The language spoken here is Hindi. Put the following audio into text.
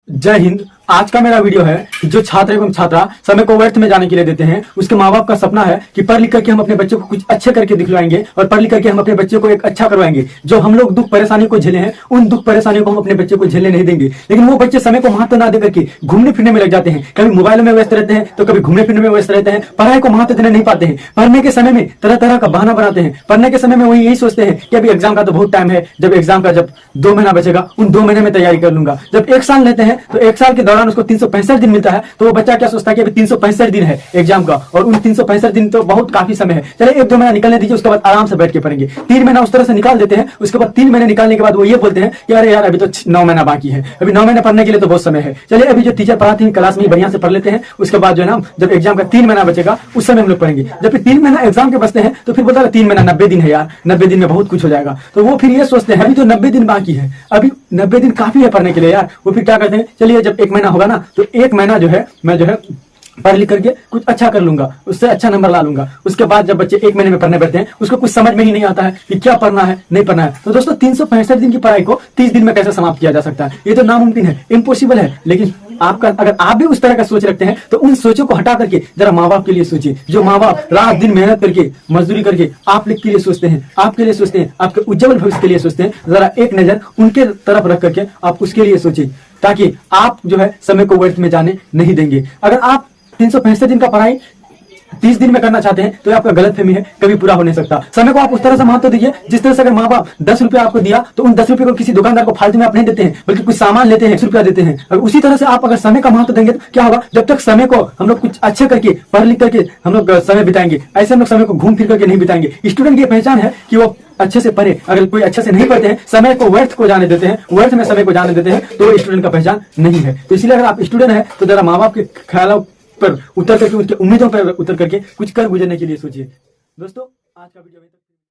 जय हिंद। आज का मेरा वीडियो है कि जो छात्र एवं छात्रा समय को व्यर्थ में जाने के लिए देते हैं, उसके माँ बाप का सपना है कि पढ़ लिख करके हम अपने बच्चों को कुछ अच्छे करके दिखलाएंगे और पढ़ लिख करके हम अपने बच्चों को एक अच्छा करवाएंगे। जो हम लोग दुख परेशानी को झेले हैं, उन दुख परेशानियों को हम अपने बच्चों को झेलने नहीं देंगे। लेकिन वो बच्चे समय को महत्व ना देकर के घूमने फिरने में लग जाते हैं, कभी मोबाइल में व्यस्त रहते हैं तो कभी घूमने फिरने में व्यस्त रहते हैं, पढ़ाई को महत्व देने नहीं पाते हैं। पढ़ने के समय में तरह तरह का बहाना बनाते हैं। पढ़ने के समय में वही यही सोचते हैं कि अभी एग्जाम का तो बहुत टाइम है, जब एग्जाम का जब 2 महीना बचेगा, उन 2 महीने में तैयारी कर लूंगा। जब 1 साल लेते हैं तो 1 साल के दौरान उसको 365 दिन मिलता है, तो वो बच्चा क्या सोचता है कि अभी 365 दिन है एग्जाम का, और उन 365 दिन तो बहुत काफी समय है, चले 1-2 महीना निकलने दीजिए, उसके बाद आराम से बैठ के पढ़ेंगे। 3 महीना उस तरह से निकाल देते हैं। उसके बाद 3 महीने निकालने के बाद वो ये बोलते हैं कि अरे यार अभी तो 9 महीना बाकी है, अभी 9 महीने पढ़ने के लिए तो बहुत समय है, चलिए अभी जो टीचर पढ़ाते हैं क्लास में बढ़िया से पढ़ लेते हैं, उसके बाद जो है ना जब एग्जाम का 3 महीना बचेगा उस समय हम लोग पढ़ेंगे। जब फिर 3 महीना एग्जाम के बचते हैं तो फिर बोलता है 3 महीना 90 दिन है यार, 90 दिन में बहुत कुछ हो जाएगा। तो वो फिर ये सोचते हैं अभी तो 90 दिन बाकी है, अभी 90 दिन काफी है पढ़ने के लिए यार। वो फिर क्या करते हैं, चलिए जब 1 महीना होगा ना तो 1 महीना जो है मैं जो है पढ़ लिख करके कुछ अच्छा कर लूंगा, उससे अच्छा नंबर ला लूंगा। उसके बाद जब बच्चे 1 महीने में पढ़ने बैठते हैं, उसको कुछ समझ में ही नहीं आता है कि क्या पढ़ना है नहीं पढ़ना है। तो दोस्तों 365 दिन की पढ़ाई को 30 दिन में कैसे समाप्त किया जा सकता है? ये तो नामुमकिन है, इम्पॉसिबल है। लेकिन आपका अगर आप भी उस तरह का सोच रखते हैं तो उन सोचों को हटा करके जरा माँ बाप के लिए सोचिए। जो माँ बाप रात दिन मेहनत करके मजदूरी करके आप लोग के लिए सोचते हैं, आपके लिए सोचते हैं, आपके उज्जवल भविष्य के लिए सोचते हैं, जरा एक नजर उनके तरफ रख करके आप उसके लिए सोचिए, ताकि आप जो है समय को व्यर्थ में जाने नहीं देंगे। अगर आप 365 दिन का पढ़ाई 30 दिन में करना चाहते हैं तो आपका गलत फहमी है, कभी पूरा हो नहीं सकता। समय को आप उस तरह से महत्व दीजिए जिस तरह से अगर माँ बाप 10 रुपया आपको दिया तो उन 10 रुपये को किसी दुकानदार को फालतू में आप नहीं देते हैं, बल्कि कुछ सामान लेते हैं 100 रुपया देते हैं। और उसी तरह से आप अगर समय का महत्व देंगे तो क्या होगा, जब तक समय को हम लोग कुछ अच्छे करके पढ़ लिख करके हम लोग समय बिताएंगे, ऐसे हम लोग समय को घूम फिर करके नहीं बिताएंगे। स्टूडेंट की पहचान है कि वो अच्छे से पढ़े। अगर कोई अच्छे से नहीं पढ़ते हैं, समय को व्यर्थ को जाने देते हैं, व्यर्थ में समय को जाने देते हैं, तो स्टूडेंट का पहचान नहीं है। तो इसलिए अगर आप स्टूडेंट है तो जरा माँ बाप के ख्यालों पर उतर करके, उसके उम्मीदों पर उतर करके कुछ कर गुजरने के लिए सोचिए। दोस्तों आज का वीडियो